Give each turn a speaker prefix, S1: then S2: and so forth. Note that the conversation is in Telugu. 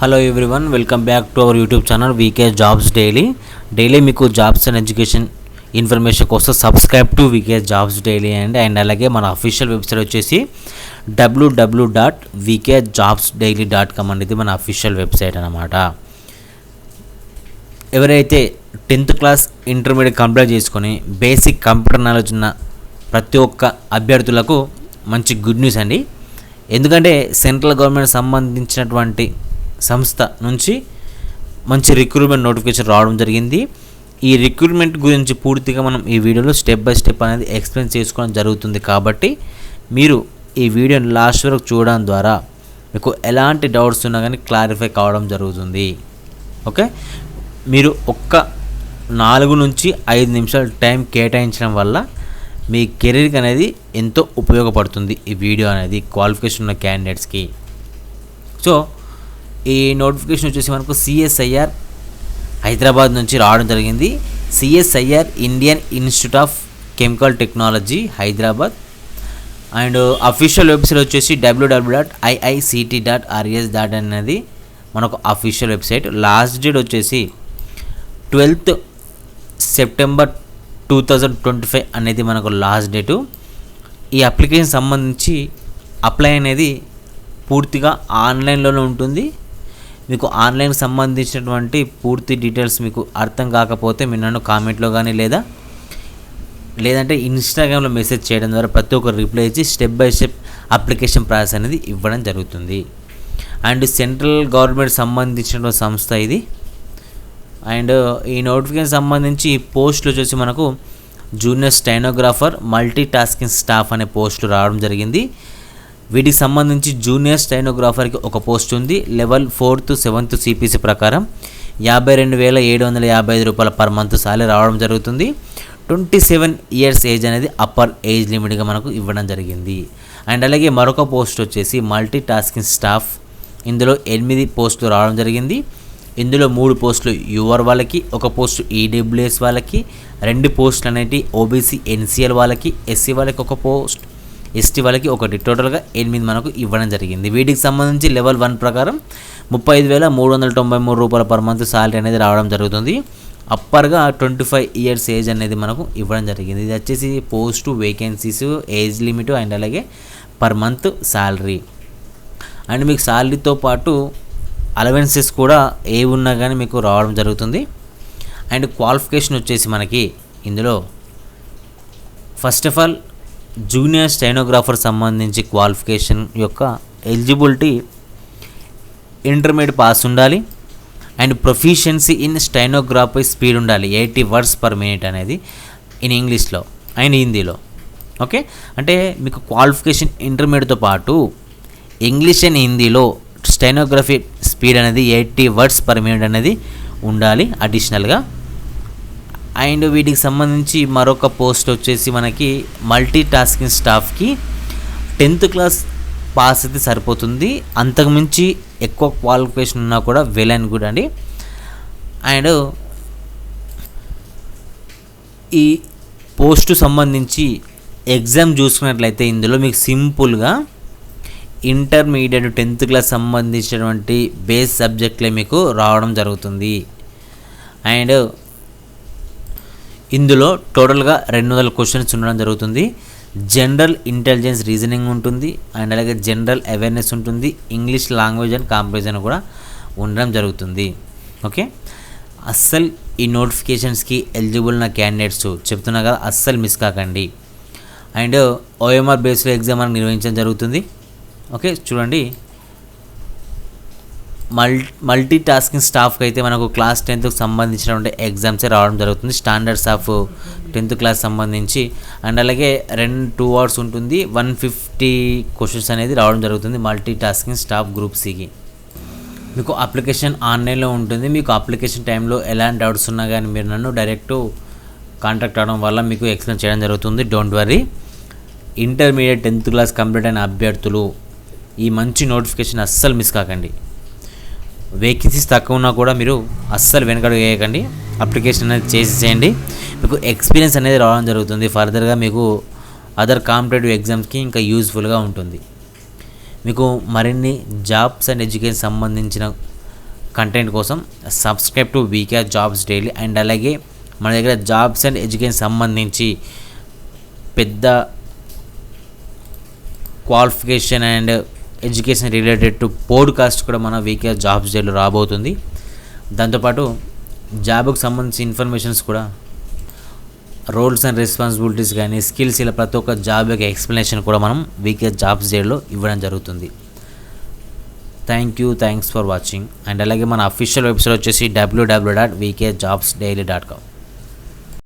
S1: Hello everyone, welcome back to our YouTube channel VK jobs daily మీకు జాబ్స్ అండ్ ఎడ్యుకేషన్ ఇన్ఫర్మేషన్ కోసం subscribe to VK jobs daily and అలాగే మన అఫీషియల్ వెబ్సైట్ వచ్చేసి www.vkjobsdaily.com అనేది మన అఫీషియల్ వెబ్సైట్ అన్నమాట. ఎవరైతే 10th క్లాస్ ఇంటర్మీడియట్ కంప్లీట్ చేసుకొని బేసిక్ కంప్యూటర్ నాలెడ్జ్ ఉన్న ప్రతి ఒక్క అభ్యర్థులకు మంచి గుడ్ న్యూస్ అండి. ఎందుకంటే సెంట్రల్ గవర్నమెంట్ సంబంధించినటువంటి సంస్థ నుంచి మంచి రిక్రూట్మెంట్ నోటిఫికేషన్ రావడం జరిగింది. ఈ రిక్రూట్మెంట్ గురించి పూర్తిగా మనం ఈ వీడియోలో స్టెప్ బై స్టెప్ అనేది ఎక్స్ప్లెయిన్ చేసుకోవడం జరుగుతుంది. కాబట్టి మీరు ఈ వీడియోని లాస్ట్ వరకు చూడడం ద్వారా మీకు ఎలాంటి డౌట్స్ ఉన్నా కానీ క్లారిఫై కావడం జరుగుతుంది. ఓకే, మీరు ఒక్క 4 నుంచి 5 నిమిషాలు టైం కేటాయించడం వల్ల మీ కెరీర్కి అనేది ఎంతో ఉపయోగపడుతుంది ఈ వీడియో అనేది క్వాలిఫికేషన్ ఉన్న క్యాండిడేట్స్కి. సో ఈ నోటిఫికేషన్ వచ్చేసి మనకు సిఎస్ఐఆర్ హైదరాబాద్ నుంచి రావడం జరిగింది. CSIR Indian institute of chemical technology Hyderabad and official website వచ్చేసి www.iict.rs అనేది మనకు అఫీషియల్ వెబ్సైట్. లాస్ట్ డేట్ వచ్చేసి 12th సెప్టెంబర్ 2025 అనేది మనకు లాస్ట్ డేటు. ఈ అప్లికేషన్ సంబంధించి అప్లై అనేది పూర్తిగా ఆన్లైన్లోనే ఉంటుంది. మీకు ఆన్లైన్కి సంబంధించినటువంటి పూర్తి డీటెయిల్స్ మీకు అర్థం కాకపోతే మీరు నన్ను కామెంట్లో కానీ లేదంటే ఇన్స్టాగ్రామ్లో మెసేజ్ చేయడం ద్వారా ప్రతి ఒక్కరు రిప్లై ఇచ్చి step by step application process అనేది ఇవ్వడం జరుగుతుంది. అండ్ సెంట్రల్ గవర్నమెంట్ సంబంధించిన సంస్థ ఇది. అండ్ ఈ నోటిఫికేషన్ సంబంధించి పోస్టులు వచ్చేసి మనకు junior stenographer multi tasking staff అనే పోస్టులు రావడం జరిగింది. వీటికి సంబంధించి జూనియర్ స్టెనోగ్రాఫర్కి ఒక పోస్ట్ ఉంది. లెవెల్ 4th 7th సిపిసి ప్రకారం 52,755 రూపాయల పర్ మంత్ సాలరీ రావడం జరుగుతుంది. 27 ఇయర్స్ ఏజ్ అనేది అప్పర్ ఏజ్ లిమిట్గా మనకు ఇవ్వడం జరిగింది. అండ్ అలాగే మరొక పోస్ట్ వచ్చేసి మల్టీ టాస్కింగ్ స్టాఫ్. ఇందులో 8 పోస్టులు రావడం జరిగింది. ఇందులో 3 పోస్టులు యూఆర్ వాళ్ళకి, ఒక పోస్టు ఈడబ్ల్యూఎస్ వాళ్ళకి, 2 పోస్టులు అనేవి ఓబీసీ ఎన్సీఎల్ వాళ్ళకి, ఎస్సీ వాళ్ళకి ఒక పోస్ట్, ఎస్టీ వాళ్ళకి ఒకటి, టోటల్గా 8 మనకు ఇవ్వడం జరిగింది. వీటికి సంబంధించి లెవెల్ 1 ప్రకారం 35,393 రూపాయల పర్ మంత్ సాలరీ అనేది రావడం జరుగుతుంది. అప్పర్గా 25 ఇయర్స్ ఏజ్ అనేది మనకు ఇవ్వడం జరిగింది. ఇది వచ్చేసి post, vacancies, age limit and అలాగే పర్ మంత్ సాలరీ. అండ్ మీకు సాలరీతో పాటు అలవెన్సెస్ కూడా ఏ ఉన్నా కానీ మీకు రావడం జరుగుతుంది. అండ్ క్వాలిఫికేషన్ వచ్చేసి మనకి ఇందులో first of all junior stenographer సంబంధించి క్వాలిఫికేషన్ యొక్క ఎలిజిబిలిటీ ఇంటర్మీడియట్ పాస్ ఉండాలి. And proficiency in stenography speed ఉండాలి 80 words per minute అనేది ఇన్ ఇంగ్లీష్లో అండ్ హిందీలో. ఓకే, అంటే మీకు క్వాలిఫికేషన్ ఇంటర్మీడియట్తో పాటు ఇంగ్లీష్ అండ్ హిందీలో స్టెనోగ్రఫీ స్పీడ్ అనేది 80 words per minute అనేది ఉండాలి అడిషనల్గా. అండ్ వీటికి సంబంధించి మరొక పోస్ట్ వచ్చేసి మనకి మల్టీ టాస్కింగ్ స్టాఫ్కి 10th క్లాస్ పాస్ అయితే సరిపోతుంది. అంతకుమించి ఎక్కువ క్వాలిఫికేషన్ ఉన్నా కూడా వెల్ అండ్ గుడ్ అండి. అండ్ ఈ పోస్టు సంబంధించి ఎగ్జామ్ చూసుకున్నట్లయితే ఇందులో మీకు సింపుల్గా ఇంటర్మీడియట్ 10th క్లాస్ సంబంధించినటువంటి బేస్ సబ్జెక్టులే మీకు రావడం జరుగుతుంది. అండ్ ఇందులో టోటల్గా 200 క్వశ్చన్స్ ఉండడం జరుగుతుంది. జనరల్ ఇంటెలిజెన్స్ రీజనింగ్ ఉంటుంది అండ్ అలాగే జనరల్ అవేర్నెస్ ఉంటుంది. ఇంగ్లీష్ లాంగ్వేజ్ అండ్ కాంప్రిహెన్షన్ కూడా ఉండడం జరుగుతుంది. ఓకే, అస్సలు ఈ నోటిఫికేషన్స్కి ఎలిజిబుల్ ఉన్న క్యాండిడేట్స్ చెప్తున్నా కదా, అస్సలు మిస్ కాకండి. అండ్ ఓఎంఆర్ బేస్లో ఎగ్జామ్ మనకు నిర్వహించడం జరుగుతుంది. ఓకే, చూడండి, మల్టీ టాస్కింగ్ స్టాఫ్కి అయితే మనకు క్లాస్ 10th సంబంధించినటువంటి ఎగ్జామ్సే రావడం జరుగుతుంది. స్టాండర్డ్స్ ఆఫ్ 10th క్లాస్ సంబంధించి అండ్ అలాగే 2 hours ఉంటుంది. 150 క్వశ్చన్స్ అనేది రావడం జరుగుతుంది మల్టీ టాస్కింగ్ స్టాఫ్ గ్రూప్ సికి. మీకు అప్లికేషన్ ఆన్లైన్లో ఉంటుంది. మీకు అప్లికేషన్ టైంలో ఎలాంటి డౌట్స్ ఉన్నా కానీ మీరు నన్ను డైరెక్ట్ కాంటాక్ట్ అవ్వడం వల్ల మీకు ఎక్స్ప్లెయిన్ చేయడం జరుగుతుంది. Don't worry. Intermediate 10th class complete అయిన అభ్యర్థులు ఈ మంచి నోటిఫికేషన్ అస్సలు మిస్ కాకండి. వేకెన్సీస్ తక్కువ ఉన్నా కూడా మీరు అస్సలు వెనకడుగు వేయకండి, అప్లికేషన్ అనేది చేసేసేయండి. మీకు ఎక్స్పీరియన్స్ అనేది రావడం జరుగుతుంది. ఫర్దర్గా మీకు అదర్ కాంపిటేటివ్ ఎగ్జామ్స్కి ఇంకా యూజ్ఫుల్గా ఉంటుంది. మీకు మరిన్ని జాబ్స్ అండ్ ఎడ్యుకేషన్ సంబంధించిన కంటెంట్ కోసం subscribe to VK jobs daily. And అలాగే మన దగ్గర జాబ్స్ అండ్ ఎడ్యుకేషన్ సంబంధించి పెద్ద qualification and education related to podcast కూడా మన వీకే జాబ్స్ డైలో రాబోతుంది. దాంతోపాటు జాబ్కి సంబంధించిన ఇన్ఫర్మేషన్స్ కూడా, రోల్స్ అండ్ రెస్పాన్సిబిలిటీస్ కానీ స్కిల్స్, ఇలా ప్రతి ఒక్క జాబ్ యొక్క ఎక్స్ప్లెనేషన్ కూడా మనం వీకే జాబ్స్ డైలో ఇవ్వడం జరుగుతుంది. Thanks for watching. అండ్ అలాగే మన అఫీషియల్ వెబ్సైట్ వచ్చేసి www.vkjobsdaily.com.